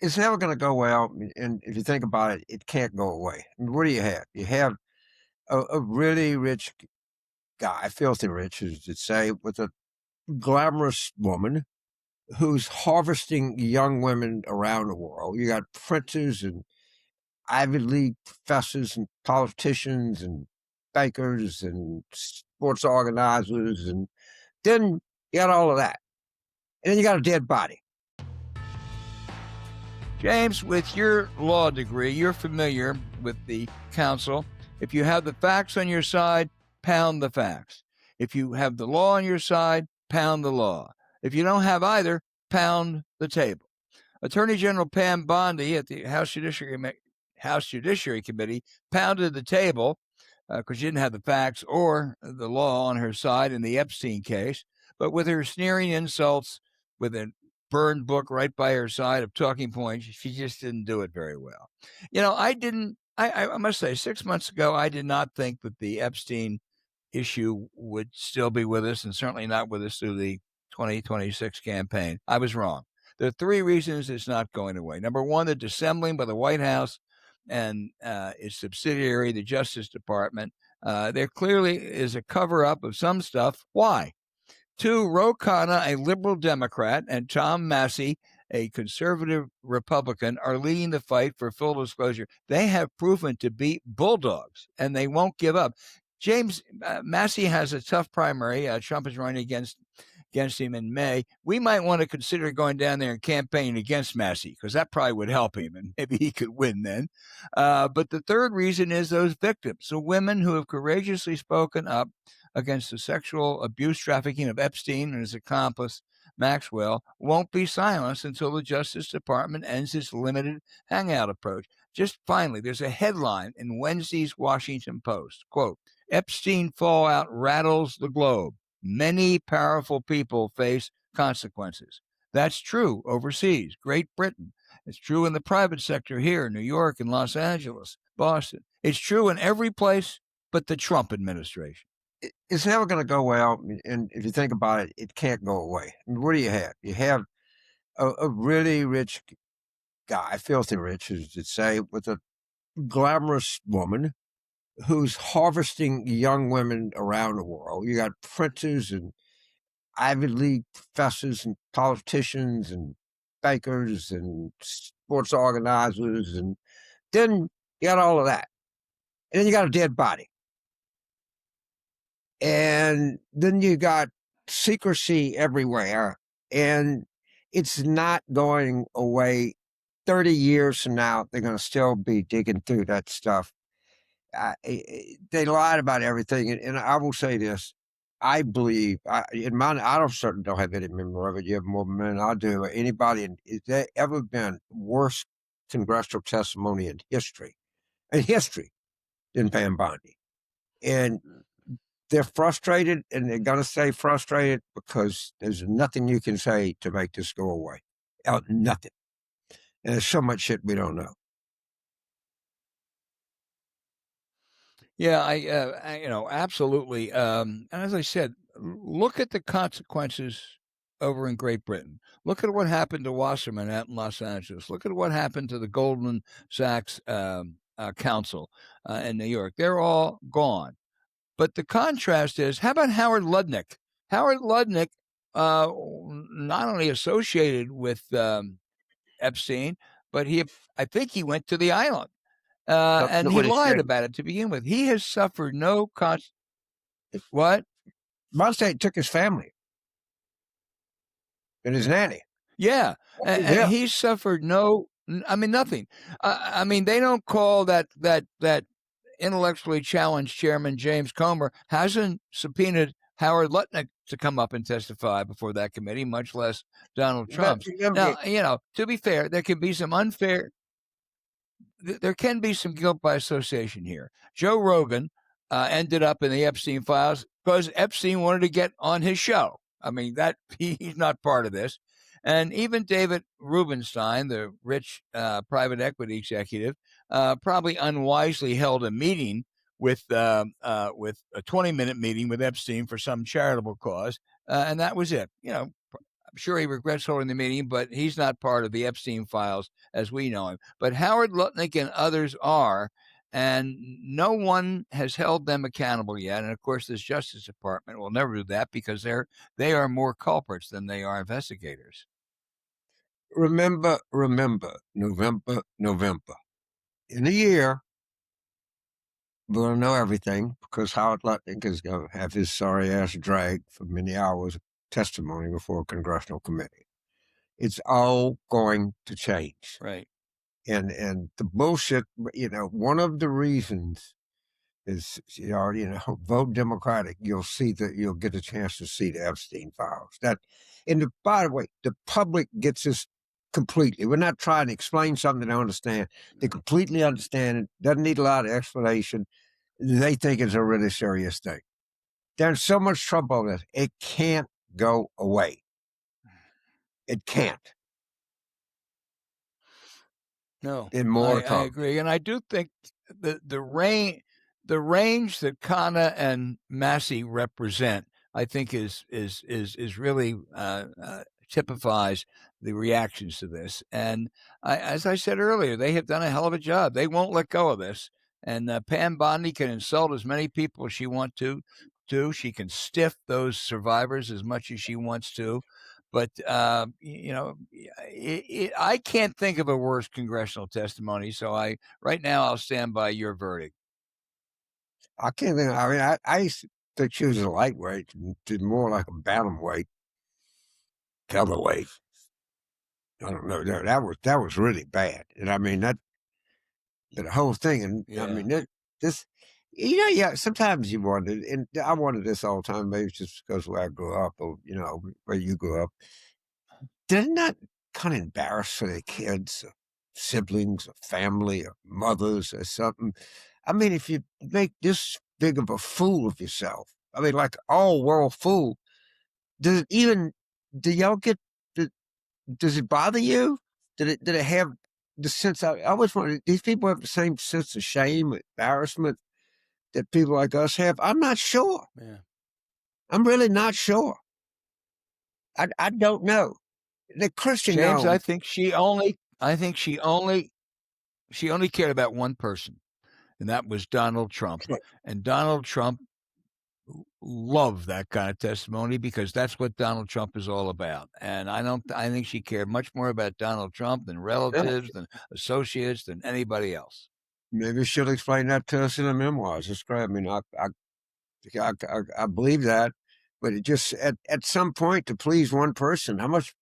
It's never going to go well. And if you think about it, it can't go away. I mean, what do you have? You have a really rich guy, filthy rich, as to say, with a glamorous woman who's harvesting young women around the world. You got princes and Ivy League professors and politicians and bankers and sports organizers. And then you got all of that. And then you got a dead body. James, with your law degree, you're familiar with the counsel. If you have the facts on your side, pound the facts. If you have the law on your side, pound the law. If you don't have either, pound the table. Attorney General Pam Bondi at the House Judiciary Committee pounded the table because she didn't have the facts or the law on her side in the Epstein case. But with her sneering insults, with a burned book right by her side of talking points, she just didn't do it very well. I must say, 6 months ago, I did not think that the Epstein issue would still be with us, and certainly not with us through the 2026 campaign. I was wrong. There are three reasons it's not going away. Number one, the dissembling by the White House and its subsidiary, the Justice Department. There clearly is a cover up of some stuff. Why? Two, Ro Khanna, a liberal Democrat, and Tom Massey, a conservative Republican, are leading the fight for full disclosure. They have proven to be bulldogs, and they won't give up. James Massey has a tough primary. Trump is running against him in May. We might want to consider going down there and campaigning against Massey because that probably would help him, and maybe he could win then. But the third reason is those victims, so women who have courageously spoken up against the sexual abuse trafficking of Epstein and his accomplice, Maxwell, won't be silenced until the Justice Department ends its limited hangout approach. Just finally, there's a headline in Wednesday's Washington Post, quote, Epstein fallout rattles the globe. Many powerful people face consequences. That's true overseas, Great Britain. It's true in the private sector here, New York and Los Angeles, Boston. It's true in every place but the Trump administration. It's never going to go well. And if you think about it, it can't go away. I mean, what do you have? You have a really rich guy, filthy rich, as to say, with a glamorous woman who's harvesting young women around the world. You got princes and Ivy League professors and politicians and bankers and sports organizers. And then you got all of that. And then you got a dead body. And then you got secrecy everywhere. And it's not going away. 30 years from now, they're going to still be digging through that stuff. They lied about everything. And I will say this. I believe, in mine, I certainly don't have any memory of it. You have more men than I do. Anybody, has there ever been worse congressional testimony in history than Pam Bondi? And they're frustrated, and they're going to stay frustrated because there's nothing you can say to make this go away. Nothing. And there's so much shit we don't know. Yeah, absolutely. And as I said, look at the consequences over in Great Britain. Look at what happened to Wasserman out in Los Angeles. Look at what happened to the Goldman Sachs Council in New York. They're all gone. But the contrast is, how about Howard Lutnick? Howard Lutnick, not only associated with Epstein, but I think he went to the island. And he lied about it to begin with. He has suffered no What? Monstate took his family and his nanny. Yeah, and he suffered nothing. They don't call that intellectually challenged chairman James Comer hasn't subpoenaed Howard Lutnick to come up and testify before that committee, much less Donald Trump. Now, to be fair, there can be some guilt by association here. Joe Rogan ended up in the Epstein files because Epstein wanted to get on his show. I mean, he's not part of this. And even David Rubenstein, the rich private equity executive, probably unwisely held a meeting with a 20-minute meeting with Epstein for some charitable cause, and that was it. sure he regrets holding the meeting, but he's not part of the Epstein files as we know him. But Howard Lutnick and others are, and no one has held them accountable yet. And of course, this Justice Department will never do that because they are more culprits than they are investigators. Remember, November. In a year, we're going to know everything because Howard Lutnick is going to have his sorry ass dragged for many hours of testimony before a congressional committee. It's all going to change. Right. And the bullshit, one of the reasons is, vote Democratic. You'll get a chance to see the Epstein files. By the way, the public gets this completely. We're not trying to explain something they don't understand. They completely understand it. Doesn't need a lot of explanation. They think it's a really serious thing. There's so much trouble with it. It can't go away. It can't. No, In more I agree, and I do think the range that Kana and Massey represent, I think is really typifies the reactions to this. And as I said earlier, they have done a hell of a job. They won't let go of this. And Pam Bondi can insult as many people as she wants to. She can stiff those survivors as much as she wants to. But, I can't think of a worse congressional testimony. So right now, I'll stand by your verdict. I can't think. I mean, I used to choose a lightweight to more like a bantamweight, featherweight. I don't know. That was really bad. And I mean, the whole thing. And I mean, this, sometimes you wonder, and I wonder this all the time, maybe it's just because where I grew up or, where you grew up. They're not kind of embarrassed for their kids, or siblings, or family, or mothers, or something. I mean, if you make this big of a fool of yourself, I mean, like all world fool, do y'all get, does it bother you? Did it have the sense? I always wonder, these people have the same sense of shame, embarrassment that people like us have. I'm not sure. Yeah. I'm really not sure. I don't know. The Christian James, knows. I think she only cared about one person, and that was Donald Trump. And Donald Trump loved that kind of testimony because that's what Donald Trump is all about. And I think she cared much more about Donald Trump than relatives, than associates, than anybody else. Maybe she'll explain that to us in the memoirs. It's great. I mean, I believe that, but it just at some point to please one person, how much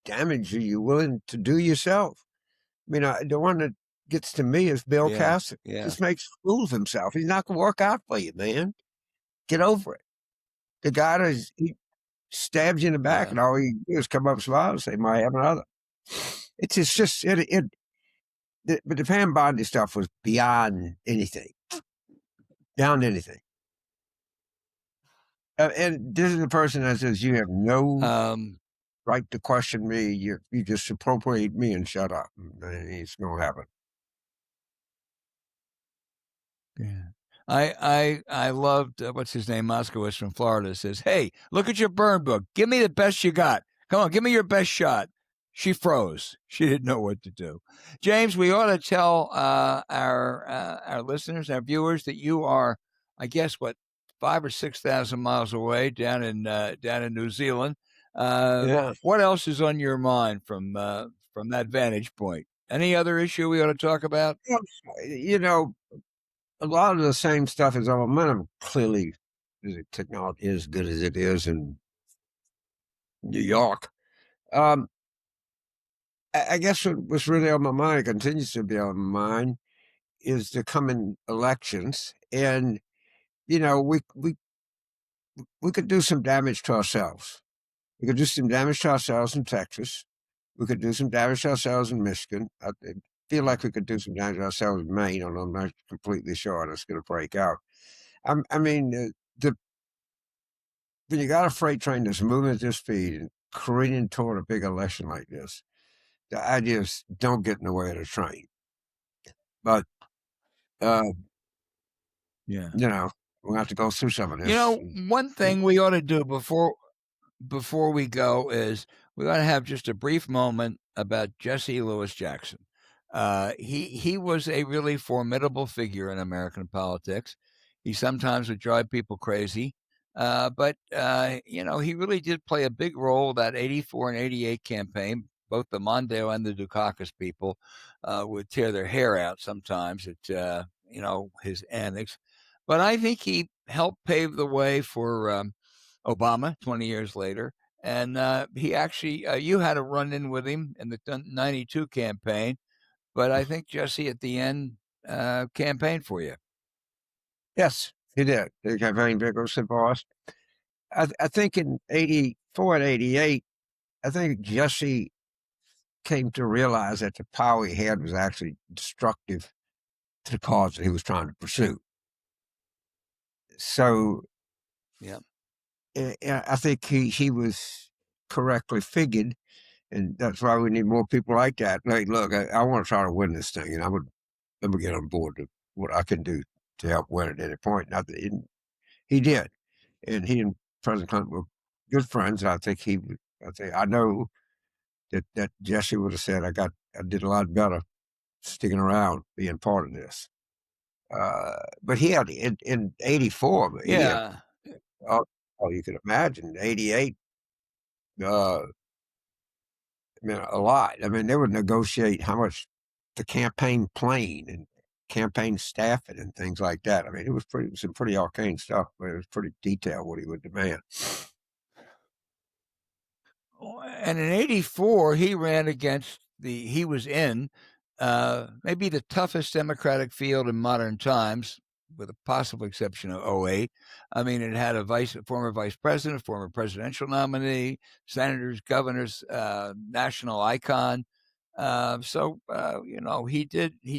damage are you willing to do yourself? I mean, the one that gets to me is Bill Cassidy. Yeah. Just makes a fool of himself. He's not going to work out for you, man. Get over it. The guy that he stabs you in the back, and all he do is come up, smile, and say, "Might have another." But the Pam Bondi stuff was beyond anything. Beyond anything. And this is the person that says you have no right to question me. You just appropriate me and shut up. It's going to happen. Yeah. I loved what's his name, Moskowitz from Florida says, "Hey, look at your burn book. Give me the best you got. Come on, give me your best shot." She froze. She didn't know what to do. James, we ought to tell our listeners, our viewers, that you are, I guess, 5,000 or 6,000 miles away down in New Zealand. What else is on your mind from that vantage point? Any other issue we ought to talk about? A lot of the same stuff is on momentum. Clearly, the technology is as good as it is in New York. I guess what was really on my mind, continues to be on my mind, is the coming elections. And, we could do some damage to ourselves. We could do some damage to ourselves in Texas. We could do some damage to ourselves in Michigan. I feel like we could do some damage to ourselves in Maine, although I'm not completely sure that's going to break out. I mean, when you got a freight train that's moving at this speed and careening toward a big election like this, the idea is don't get in the way of the train. But, we'll have to go through some of this. One thing we ought to do before we go is we got to have just a brief moment about Jesse Louis Jackson. He was a really formidable figure in American politics. He sometimes would drive people crazy, but he really did play a big role that '84 and '88 campaign. Both the Mondale and the Dukakis people would tear their hair out sometimes at his antics. But I think he helped pave the way for Obama 20 years later. And he actually, you had a run in with him in the '92 campaign, but I think Jesse at the end campaigned for you. Yes, he did. He campaigned vigorously for us. I think in '84 and '88, I think Jesse came to realize that the power he had was actually destructive to the cause that he was trying to pursue. So, yeah, I think he was correctly figured, and that's why we need more people like that. Like, look, I want to try to win this thing, and let me get on board to what I can do to help win at any point. And he did, and he and President Clinton were good friends. And I know that Jesse would have said I did a lot better sticking around, being part of this. But he had in '84, he had yeah. all you could imagine. '88, I mean, a lot. I mean, they would negotiate how much the campaign plane and campaign staffing and things like that. I mean, it was some pretty arcane stuff, but it was pretty detailed what he would demand. And in '84, he ran against he was in maybe the toughest Democratic field in modern times, with a possible exception of '08. I mean, it had a former vice president, former presidential nominee, senators, governors, national icon. He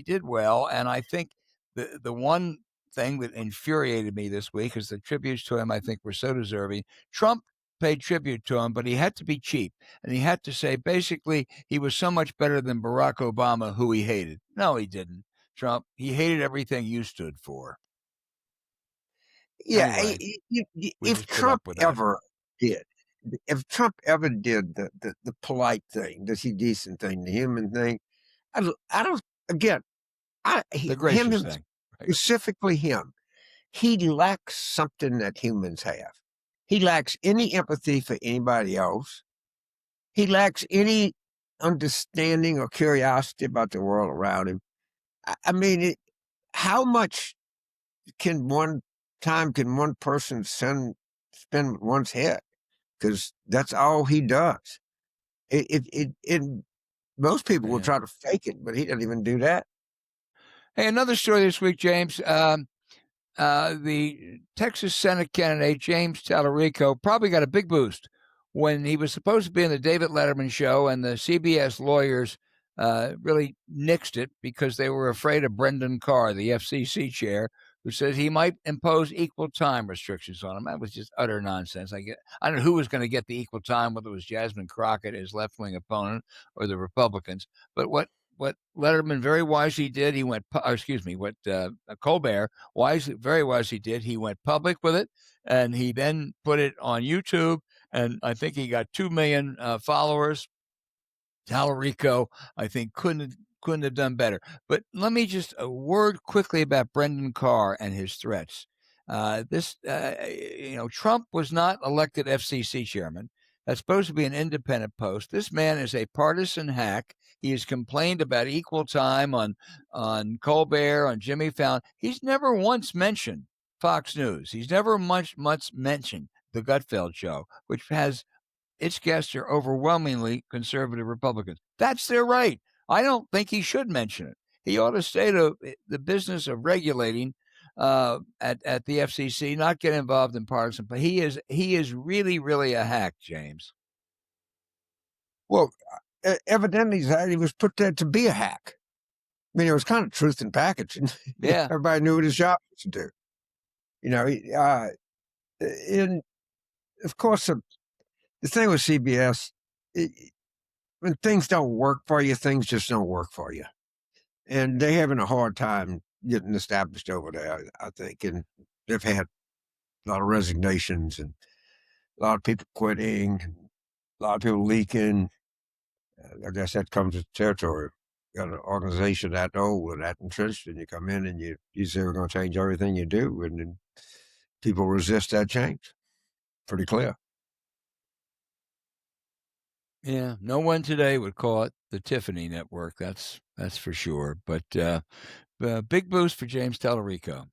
did well, and I think the one thing that infuriated me this week is the tributes to him. I think were so deserving. Trump paid tribute to him, but he had to be cheap, and he had to say basically he was so much better than Barack Obama, who he hated. No, he didn't. Trump, he hated everything you stood for. Yeah, Anyway, we if just put up with that. did, if Trump ever did the polite thing, the decent thing, the human thing, I don't. Again, The gracious him thing. Right. specifically him. He lacks something that humans have. He lacks any empathy for anybody else. He lacks any understanding or curiosity about the world around him. I mean, how much can one person spend with one's head? Because that's all he does. Most people will Yeah. try to fake it, but he doesn't even do that. Hey, another story this week, James. The Texas Senate candidate, James Tallarico, probably got a big boost when he was supposed to be in the David Letterman show, and the CBS lawyers really nixed it because they were afraid of Brendan Carr, the FCC chair, who says he might impose equal time restrictions on him. That was just utter nonsense. I don't know who was going to get the equal time, whether it was Jasmine Crockett, his left-wing opponent, or the Republicans. But what Letterman very wisely did, he went, what Colbert very wisely did, he went public with it, and he then put it on YouTube, and I think he got 2 million followers. Tallarico, I think, couldn't have done better. But let me just a word quickly about Brendan Carr and his threats. Trump was not elected FCC chairman. That's supposed to be an independent post. This man is a partisan hack. He has complained about equal time on Colbert, on Jimmy Fallon. He's never once mentioned Fox News. He's never much mentioned the Gutfeld show, which has its guests are overwhelmingly conservative Republicans. That's their right. I don't think he should mention it. He ought to stay to the business of regulating at the FCC, not get involved in partisan. But he is really, really a hack, James. Well, evidently he was put there to be a hack. I mean, it was kind of truth in packaging. Yeah. Everybody knew what his job was to do. And of course, the thing with CBS, when things don't work for you, things just don't work for you. And they're having a hard time getting established over there, I think. And they've had a lot of resignations and a lot of people quitting. A lot of people leaking. I guess that comes with territory. Got an organization that old and that entrenched, and you come in and you say we're going to change everything you do, and then people resist that change. Pretty clear. Yeah, no one today would call it the Tiffany Network. That's for sure. But big boost for James Tallarico.